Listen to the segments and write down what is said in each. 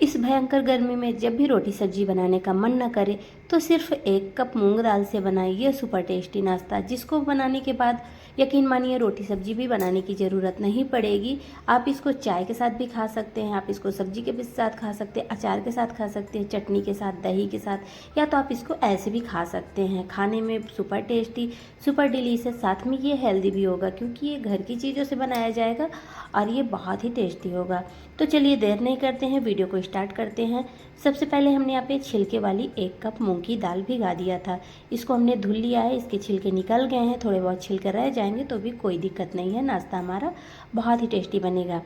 इस भयंकर गर्मी में जब भी रोटी सब्जी बनाने का मन न करे तो सिर्फ 1 कप मूंग दाल से बनाइए ये सुपर टेस्टी नाश्ता, जिसको बनाने के बाद यकीन मानिए रोटी सब्जी भी बनाने की ज़रूरत नहीं पड़ेगी। आप इसको चाय के साथ भी खा सकते हैं, आप इसको सब्जी के भी साथ खा सकते हैं, अचार के साथ खा सकते हैं, चटनी के साथ, दही के साथ, या तो आप इसको ऐसे भी खा सकते हैं। खाने में सुपर टेस्टी, सुपर डिलीशियस, साथ में ये हेल्दी भी होगा क्योंकि ये घर की चीज़ों से बनाया जाएगा और ये बहुत ही टेस्टी होगा। तो चलिए देर नहीं करते हैं, वीडियो को स्टार्ट करते हैं। सबसे पहले हमने यहाँ पे छिलके वाली 1 कप मूंग की दाल भिगा दिया था। इसको हमने धुल लिया है, इसके छिलके निकल गए हैं, थोड़े बहुत छिलके रह जाएंगे तो भी कोई दिक्कत नहीं है, नाश्ता हमारा बहुत ही टेस्टी बनेगा।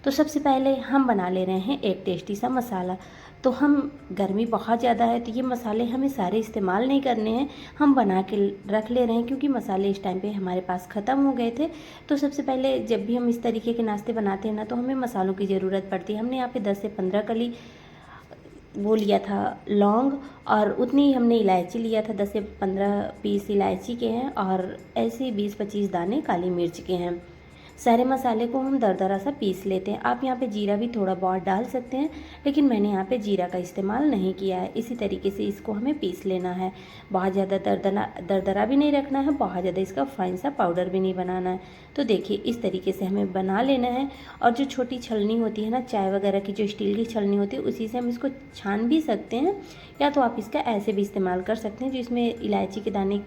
तो सबसे पहले हम बना ले रहे हैं एक टेस्टी सा मसाला। तो हम गर्मी बहुत ज़्यादा है तो ये मसाले हमें सारे इस्तेमाल नहीं करने हैं, हम बना के रख ले रहे हैं क्योंकि मसाले इस टाइम पे हमारे पास ख़त्म हो गए थे। तो सबसे पहले जब भी हम इस तरीके के नाश्ते बनाते हैं ना तो हमें मसालों की ज़रूरत पड़ती है। हमने यहाँ पे 10 से 15 कली वो लिया था लौंग, और उतनी ही हमने इलायची लिया था, 10 से 15 पीस इलायची के हैं और ऐसे 20-25 दाने काली मिर्च के हैं। सारे मसाले को हम दरदरा सा पीस लेते हैं। आप यहाँ पे जीरा भी थोड़ा बहुत डाल सकते हैं, लेकिन मैंने यहाँ पे जीरा का इस्तेमाल नहीं किया है। इसी तरीके से इसको हमें पीस लेना है, बहुत ज़्यादा दरदरा भी नहीं रखना है, बहुत ज़्यादा इसका फाइन सा पाउडर भी नहीं बनाना है। तो देखिए इस तरीके से हमें बना लेना है। और जो छोटी छलनी होती है ना, चाय वगैरह की जो स्टील की छलनी होती है, उसी से हम इसको छान भी सकते हैं, या तो आप इसका ऐसे भी इस्तेमाल कर सकते हैं। जो इसमें इलायची के दाने,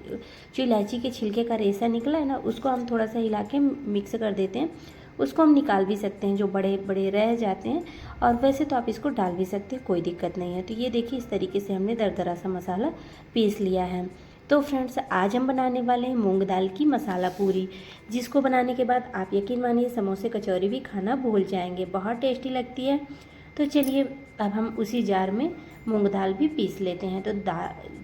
जो इलायची के छिलके का रेशा निकला है ना, उसको हम थोड़ा सा हिला के मिक्स कर देते हैं, उसको हम निकाल भी सकते हैं जो बड़े बड़े रह जाते हैं, और वैसे तो आप इसको डाल भी सकते हैं, कोई दिक्कत नहीं है। तो ये देखिए इस तरीके से हमने दरदरा सा मसाला पीस लिया है। तो फ्रेंड्स आज हम बनाने वाले हैं मूंग दाल की मसाला पूरी, जिसको बनाने के बाद आप यकीन मानिए समोसे कचौरी भी खाना भूल जाएंगे, बहुत टेस्टी लगती है। तो चलिए अब हम उसी जार में मूंग दाल भी पीस लेते हैं। तो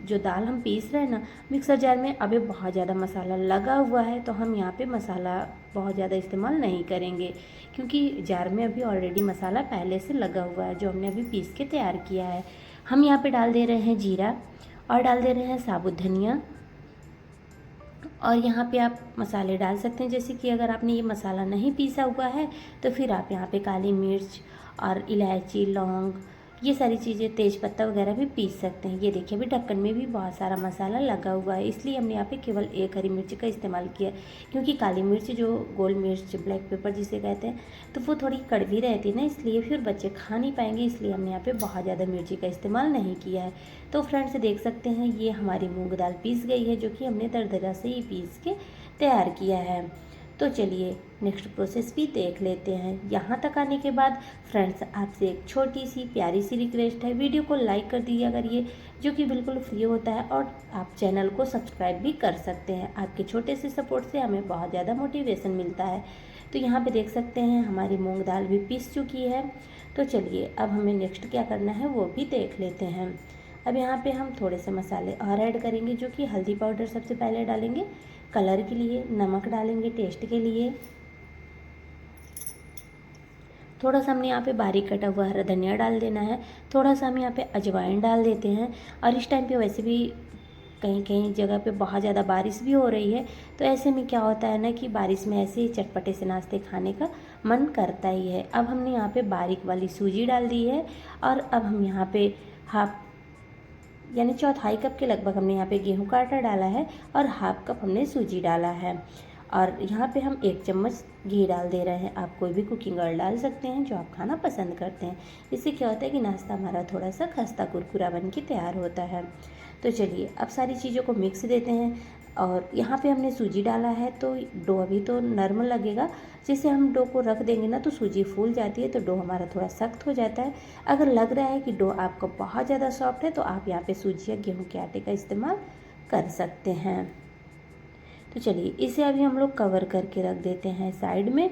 जो दाल हम पीस रहे हैं ना मिक्सर जार में, अभी बहुत ज़्यादा मसाला लगा हुआ है तो हम यहाँ पे मसाला बहुत ज़्यादा इस्तेमाल नहीं करेंगे, क्योंकि जार में अभी ऑलरेडी मसाला पहले से लगा हुआ है जो हमने अभी पीस के तैयार किया है। हम यहाँ पे डाल दे रहे हैं जीरा और डाल दे रहे हैं साबुत धनिया, और यहाँ पे आप मसाले डाल सकते हैं। जैसे कि अगर आपने ये मसाला नहीं पीसा हुआ है तो फिर आप यहाँ पे काली मिर्च और इलायची, लौंग, ये सारी चीज़ें, तेज पत्ता वगैरह भी पीस सकते हैं। ये देखिए अभी ढक्कन में भी बहुत सारा मसाला लगा हुआ है, इसलिए हमने यहाँ पे केवल 1 हरी मिर्च का इस्तेमाल किया, क्योंकि काली मिर्च जो गोल मिर्च, ब्लैक पेपर जिसे कहते हैं, तो वो थोड़ी कड़वी रहती है ना, इसलिए फिर बच्चे खा नहीं पाएंगे, इसलिए हमने यहाँ पे बहुत ज़्यादा मिर्ची का इस्तेमाल नहीं किया है। तो फ्रेंड्स देख सकते हैं ये हमारी मूँग दाल पीस गई है, जो कि हमने दरदरा से ही पीस के तैयार किया है। तो चलिए नेक्स्ट प्रोसेस भी देख लेते हैं। यहाँ तक आने के बाद फ्रेंड्स आपसे एक छोटी सी प्यारी सी रिक्वेस्ट है, वीडियो को लाइक कर दीजिए अगर ये, जो कि बिल्कुल फ्री होता है, और आप चैनल को सब्सक्राइब भी कर सकते हैं। आपके छोटे से सपोर्ट से हमें बहुत ज़्यादा मोटिवेशन मिलता है। तो यहाँ पे देख सकते हैं हमारी मूंग दाल भी पीस चुकी है। तो चलिए अब हमें नेक्स्ट क्या करना है वो भी देख लेते हैं। अब यहाँ पे हम थोड़े से मसाले और ऐड करेंगे, जो कि हल्दी पाउडर सबसे पहले डालेंगे कलर के लिए, नमक डालेंगे टेस्ट के लिए, थोड़ा सा हमने यहाँ पे बारीक कटा हुआ हरा धनिया डाल देना है, थोड़ा सा हम यहाँ पे अजवाइन डाल देते हैं। और इस टाइम पे वैसे भी कहीं कहीं जगह पे बहुत ज़्यादा बारिश भी हो रही है, तो ऐसे में क्या होता है ना कि बारिश में ऐसे ही चटपटे से नाश्ते खाने का मन करता ही है। अब हमने यहाँ पे बारीक वाली सूजी डाल दी है, और अब हम यहाँ पे हाफ यानी 1/4 कप के लगभग हमने यहाँ पे गेहूं का आटा डाला है, और हाफ कप हमने सूजी डाला है। और यहाँ पे हम 1 चम्मच घी डाल दे रहे हैं। आप कोई भी कुकिंग ऑयल डाल सकते हैं जो आप खाना पसंद करते हैं। इससे क्या होता है कि नाश्ता हमारा थोड़ा सा खस्ता कुरकुरा बन के तैयार होता है। तो चलिए अब सारी चीज़ों को मिक्स देते हैं, और यहाँ पे हमने सूजी डाला है तो डो अभी तो नरम लगेगा, जैसे हम डो को रख देंगे ना तो सूजी फूल जाती है, तो डो हमारा थोड़ा सख्त हो जाता है। अगर लग रहा है कि डो आपका बहुत ज़्यादा सॉफ्ट है तो आप यहाँ पे सूजी या गेहूं के आटे का इस्तेमाल कर सकते हैं। तो चलिए इसे अभी हम लोग कवर करके रख देते हैं साइड में।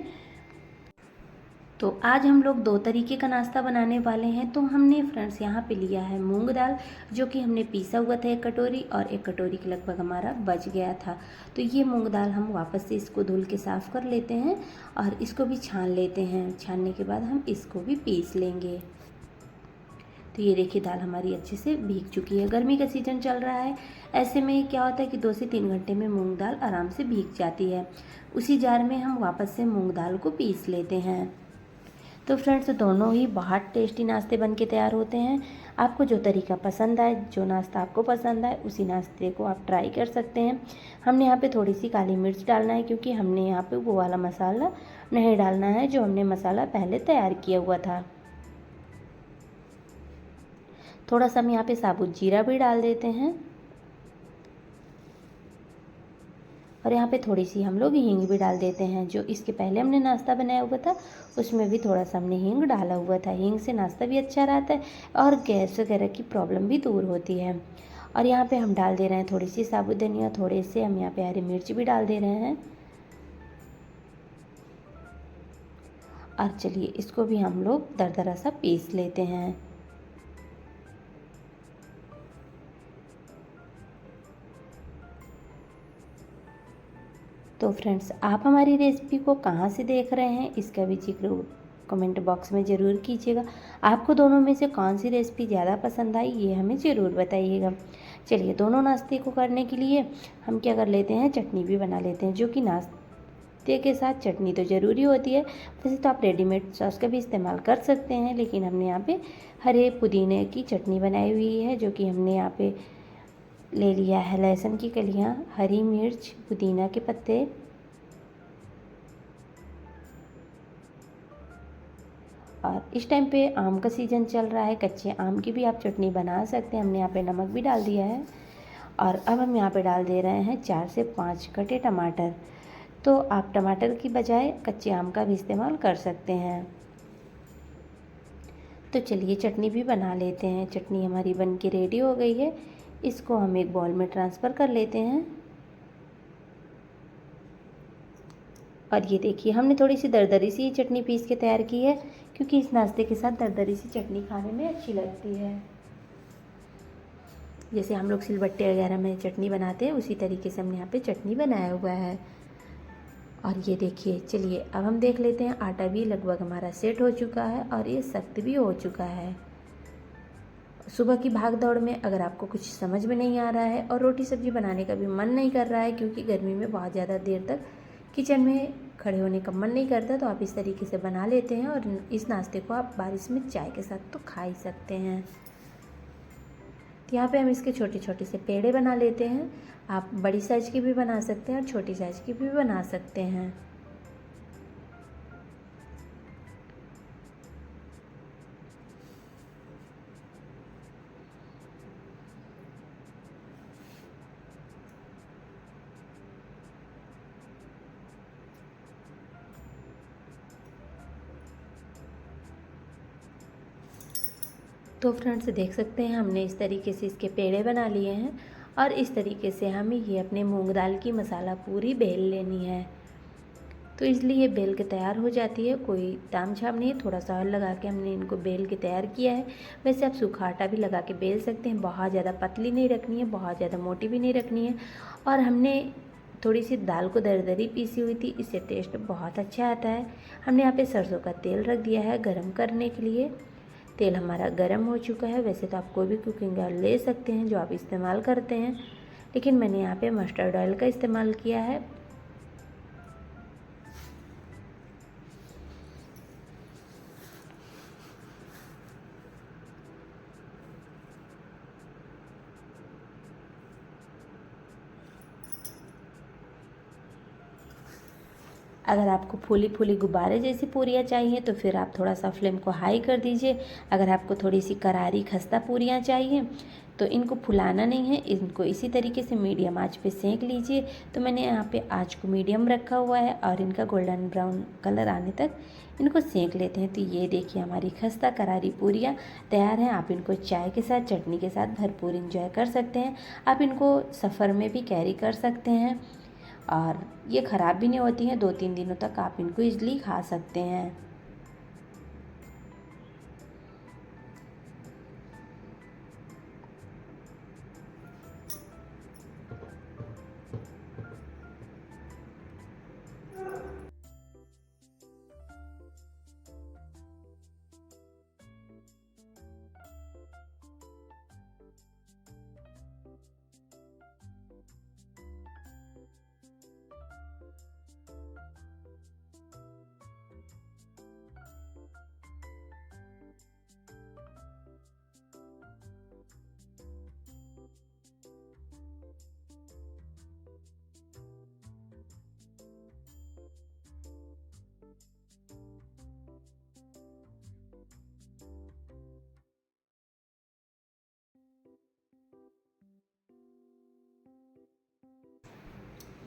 तो आज हम लोग 2 तरीके का नाश्ता बनाने वाले हैं। तो हमने फ्रेंड्स यहाँ पे लिया है मूंग दाल, जो कि हमने पीसा हुआ था 1 कटोरी, और 1 कटोरी के लगभग हमारा बच गया था। तो ये मूंग दाल हम वापस से इसको धुल के साफ़ कर लेते हैं, और इसको भी छान लेते हैं। छानने के बाद हम इसको भी पीस लेंगे। तो ये देखिए दाल हमारी अच्छे से भीग चुकी है। गर्मी का सीज़न चल रहा है, ऐसे में क्या होता है कि 2 से 3 घंटे में मूंग दाल आराम से भीग जाती है। उसी जार में हम वापस से मूंग दाल को पीस लेते हैं। तो फ्रेंड्स दोनों ही बहुत टेस्टी नाश्ते बन के तैयार होते हैं। आपको जो तरीका पसंद आए, जो नाश्ता आपको पसंद आए, उसी नाश्ते को आप ट्राई कर सकते हैं। हमने यहाँ पे थोड़ी सी काली मिर्च डालना है क्योंकि हमने यहाँ पे वो वाला मसाला नहीं डालना है जो हमने मसाला पहले तैयार किया हुआ था। थोड़ा सा हम यहाँ पे साबुत जीरा भी डाल देते हैं और यहाँ पे थोड़ी सी हम लोग हींग भी डाल देते हैं। जो इसके पहले हमने नाश्ता बनाया हुआ था उसमें भी थोड़ा सा हमने हींग डाला हुआ था। हींग से नाश्ता भी अच्छा रहता है और गैस वगैरह की प्रॉब्लम भी दूर होती है। और यहाँ पे हम डाल दे रहे हैं थोड़ी सी साबुत धनिया, थोड़े से हम यहाँ पे हरी मिर्च भी डाल दे रहे हैं। और चलिए इसको भी हम लोग दरदरा सा पीस लेते हैं। तो फ्रेंड्स आप हमारी रेसिपी को कहाँ से देख रहे हैं इसका भी जिक्र कमेंट बॉक्स में ज़रूर कीजिएगा। आपको दोनों में से कौन सी रेसिपी ज़्यादा पसंद आई ये हमें ज़रूर बताइएगा। चलिए दोनों नाश्ते को करने के लिए हम क्या कर लेते हैं, चटनी भी बना लेते हैं, जो कि नाश्ते के साथ चटनी तो ज़रूरी होती है। वैसे तो आप रेडीमेड सॉस का भी इस्तेमाल कर सकते हैं, लेकिन हमने यहाँ पे हरे पुदीने की चटनी बनाई हुई है, जो कि हमने यहाँ पे ले लिया है लहसुन की कलियाँ, हरी मिर्च, पुदीना के पत्ते और इस टाइम पे आम का सीज़न चल रहा है, कच्चे आम की भी आप चटनी बना सकते हैं। हमने यहाँ पे नमक भी डाल दिया है और अब हम यहाँ पे डाल दे रहे हैं 4 से 5 कटे टमाटर। तो आप टमाटर की बजाय कच्चे आम का भी इस्तेमाल कर सकते हैं। तो चलिए चटनी भी बना लेते हैं। चटनी हमारी बन के रेडी हो गई है, इसको हम एक बॉल में ट्रांसफ़र कर लेते हैं। और ये देखिए हमने थोड़ी सी दरदरी सी चटनी पीस के तैयार की है, क्योंकि इस नाश्ते के साथ दरदरी सी चटनी खाने में अच्छी लगती है। जैसे हम लोग सिलबट्टे वगैरह में चटनी बनाते हैं उसी तरीके से हमने यहाँ पे चटनी बनाया हुआ है। और ये देखिए, चलिए अब हम देख लेते हैं। आटा भी लगभग हमारा सेट हो चुका है और ये सख्त भी हो चुका है। सुबह की भाग दौड़ में अगर आपको कुछ समझ में नहीं आ रहा है और रोटी सब्जी बनाने का भी मन नहीं कर रहा है, क्योंकि गर्मी में बहुत ज़्यादा देर तक किचन में खड़े होने का मन नहीं करता, तो आप इस तरीके से बना लेते हैं और इस नाश्ते को आप बारिश में चाय के साथ तो खा ही सकते हैं। तो यहाँ पे हम इसके छोटे छोटे से पेड़े बना लेते हैं। आप बड़ी साइज़ की भी बना सकते हैं और छोटी साइज़ की भी बना सकते हैं। तो फ्रेंड्स देख सकते हैं हमने इस तरीके से इसके पेड़े बना लिए हैं और इस तरीके से हमें ये अपने मूंग दाल की मसाला पूरी बेल लेनी है। तो इसलिए ये बेल के तैयार हो जाती है, कोई ताम झाम नहीं है। थोड़ा सा और लगा के हमने इनको बेल के तैयार किया है। वैसे आप सूखा आटा भी लगा के बेल सकते हैं, बहुत ज़्यादा पतली नहीं रखनी है, बहुत ज़्यादा मोटी भी नहीं रखनी है। और हमने थोड़ी सी दाल को दरदरी पीसी हुई थी, इससे टेस्ट बहुत अच्छा आता है। हमने यहाँ पे सरसों का तेल रख दिया है गरम करने के लिए। तेल हमारा गरम हो चुका है। वैसे तो आप कोई भी कुकिंग ऑयल ले सकते हैं जो आप इस्तेमाल करते हैं, लेकिन मैंने यहाँ पे मस्टर्ड ऑयल का इस्तेमाल किया है। अगर आपको फूली फूली गुब्बारे जैसी पूरियाँ चाहिए तो फिर आप थोड़ा सा फ्लेम को हाई कर दीजिए। अगर आपको थोड़ी सी करारी खस्ता पूरियाँ चाहिए तो इनको फुलाना नहीं है, इनको इसी तरीके से मीडियम आंच पे सेंक लीजिए। तो मैंने यहाँ पे आंच को मीडियम रखा हुआ है और इनका गोल्डन ब्राउन कलर आने तक इनको सेंक लेते हैं। तो ये देखिए हमारी खस्ता करारी पूरियाँ तैयार हैं। आप इनको चाय के साथ, चटनी के साथ भरपूर इंजॉय कर सकते हैं। आप इनको सफ़र में भी कैरी कर सकते हैं और ये ख़राब भी नहीं होती हैं। 2-3 दिनों तक आप इनको ईज़िली खा सकते हैं।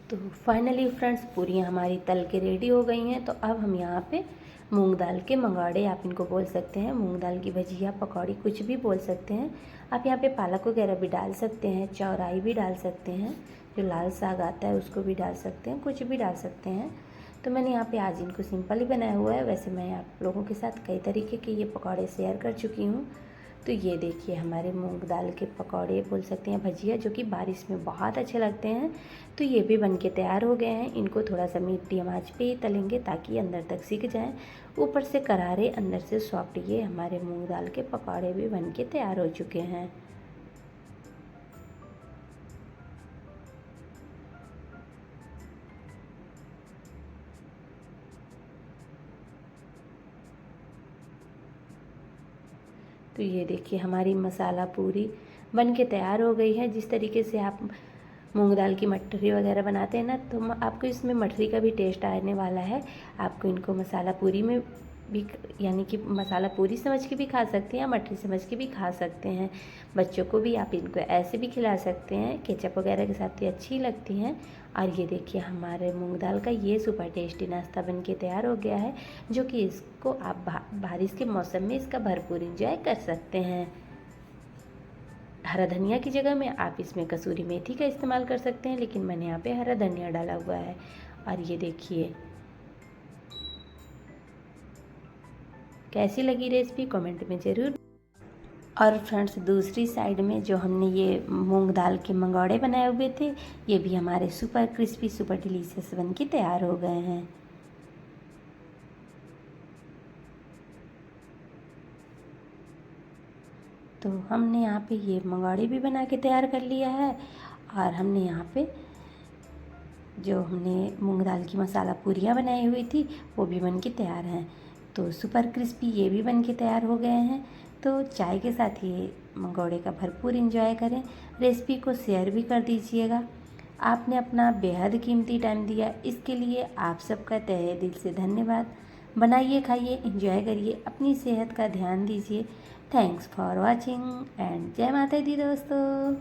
तो फाइनली फ्रेंड्स पूरियाँ हमारी तल के रेडी हो गई हैं। तो अब हम यहाँ पे मूंग दाल के मंगाड़े आप इनको बोल सकते हैं, मूंग दाल की भजिया, पकौड़ी, कुछ भी बोल सकते हैं। आप यहाँ पे पालक वगैरह भी डाल सकते हैं, चौराई भी डाल सकते हैं, जो लाल साग आता है उसको भी डाल सकते हैं, कुछ भी डाल सकते हैं। तो मैंने यहाँ पे आज इनको सिंपल ही बनाया हुआ है। वैसे मैं आप लोगों के साथ कई तरीके के ये पकौड़े शेयर कर चुकी हूँ। तो ये देखिए हमारे मूंग दाल के पकौड़े बोल सकते हैं, भजिया, जो कि बारिश में बहुत अच्छे लगते हैं। तो ये भी बन के तैयार हो गए हैं। इनको थोड़ा सा मीडियम आंच पे ही तलेंगे ताकि अंदर तक सिक जाएं, ऊपर से करारे अंदर से सॉफ्ट। ये हमारे मूंग दाल के पकौड़े भी बन के तैयार हो चुके हैं। तो ये देखिए हमारी मसाला पूरी बन के तैयार हो गई है। जिस तरीके से आप मूंग दाल की मठरी वगैरह बनाते हैं ना, तो आपको इसमें मठरी का भी टेस्ट आने वाला है। आपको इनको मसाला पूरी में भी, यानी कि मसाला पूरी समझ के भी खा सकते हैं या मठरी समझ के भी खा सकते हैं। बच्चों को भी आप इनको ऐसे भी खिला सकते हैं, केचप वगैरह के साथ ये अच्छी लगती हैं। और ये देखिए हमारे मूंग दाल का ये सुपर टेस्टी नाश्ता बन के तैयार हो गया है, जो कि इसको आप बारिश के मौसम में इसका भरपूर इंजॉय कर सकते हैं। हरा धनिया की जगह में आप इसमें कसूरी मेथी का इस्तेमाल कर सकते हैं, लेकिन मैंने यहाँ पे हरा धनिया डाला हुआ है। और ये देखिए कैसी लगी रेसिपी कमेंट में ज़रूर। और फ्रेंड्स दूसरी साइड में जो हमने ये मूंग दाल के मंगौड़े बनाए हुए थे, ये भी हमारे सुपर क्रिस्पी सुपर डिलीशियस बन के तैयार हो गए हैं। तो हमने यहाँ पे ये मंगौड़े भी बना के तैयार कर लिया है। और हमने यहाँ पे जो हमने मूंग दाल की मसाला पूरियाँ बनाई हुई थी वो भी बन के तैयार हैं। तो सुपर क्रिस्पी ये भी बन के तैयार हो गए हैं। तो चाय के साथ ये मंगौड़े का भरपूर इंजॉय करें। रेसिपी को शेयर भी कर दीजिएगा। आपने अपना बेहद कीमती टाइम दिया, इसके लिए आप सबका तहे दिल से धन्यवाद। बनाइए, खाइए, इंजॉय करिए, अपनी सेहत का ध्यान दीजिए। थैंक्स फॉर वॉचिंग एंड जय माता दी दोस्तों।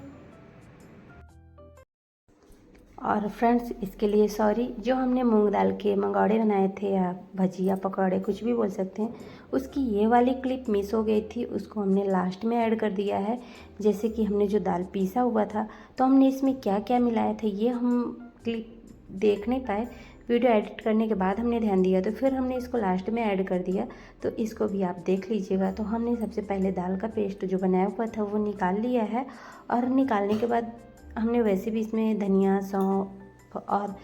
और फ्रेंड्स इसके लिए सॉरी, जो हमने मूंग दाल के मंगौड़े बनाए थे या भजिया पकौड़े कुछ भी बोल सकते हैं, उसकी ये वाली क्लिप मिस हो गई थी, उसको हमने लास्ट में ऐड कर दिया है। जैसे कि हमने जो दाल पीसा हुआ था तो हमने इसमें क्या क्या मिलाया था ये हम क्लिप देख नहीं पाए। वीडियो एडिट करने के बाद हमने ध्यान दिया तो फिर हमने इसको लास्ट में ऐड कर दिया। तो इसको भी आप देख लीजिएगा। तो हमने सबसे पहले दाल का पेस्ट जो बनाया हुआ था वो निकाल लिया है। और निकालने के बाद हमने वैसे भी इसमें धनिया, सौंफ और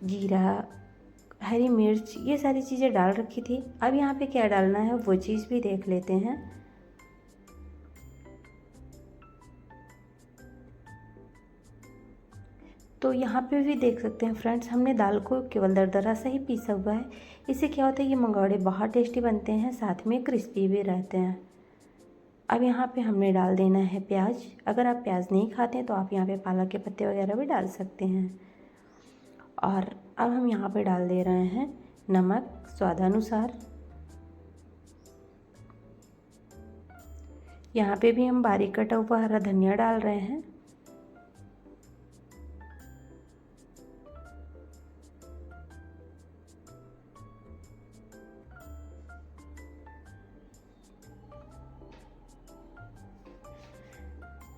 जीरा, हरी मिर्च, ये सारी चीज़ें डाल रखी थी। अब यहाँ पे क्या डालना है वो चीज़ भी देख लेते हैं। तो यहाँ पे भी देख सकते हैं फ्रेंड्स, हमने दाल को केवल दरदरा सा ही पीसा हुआ है। इससे क्या होता है, ये मंगौड़े बहुत टेस्टी बनते हैं, साथ में क्रिस्पी भी रहते हैं। अब यहाँ पे हमने डाल देना है प्याज। अगर आप प्याज नहीं खाते हैं तो आप यहाँ पे पालक के पत्ते वगैरह भी डाल सकते हैं। और अब हम यहाँ पे डाल दे रहे हैं नमक स्वादानुसार। यहाँ पे भी हम बारीक कटा हुआ हरा धनिया डाल रहे हैं।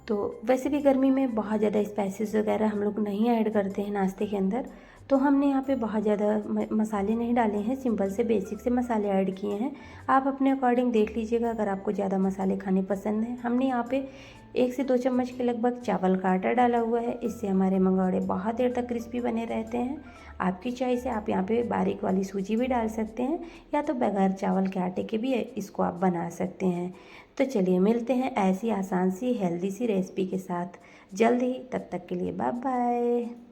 तो वैसे भी गर्मी में बहुत ज़्यादा स्पाइसेस वगैरह हम लोग नहीं ऐड करते हैं नाश्ते के अंदर। तो हमने यहाँ पे बहुत ज़्यादा मसाले नहीं डाले हैं, सिंपल से बेसिक से मसाले ऐड किए हैं। आप अपने अकॉर्डिंग देख लीजिएगा अगर आपको ज़्यादा मसाले खाने पसंद हैं। हमने यहाँ पे 1 से 2 चम्मच के लगभग चावल का आटा डाला हुआ है। इससे हमारे मंगौड़े बहुत देर तक क्रिस्पी बने रहते हैं। आपकी चॉइस है, आप यहाँ पे बारीक वाली सूजी भी डाल सकते हैं या तो बगैर चावल के आटे के भी इसको आप बना सकते हैं। तो चलिए मिलते हैं ऐसी आसान सी हेल्दी सी रेसिपी के साथ जल्द ही। तब तक के लिए बाय बाय।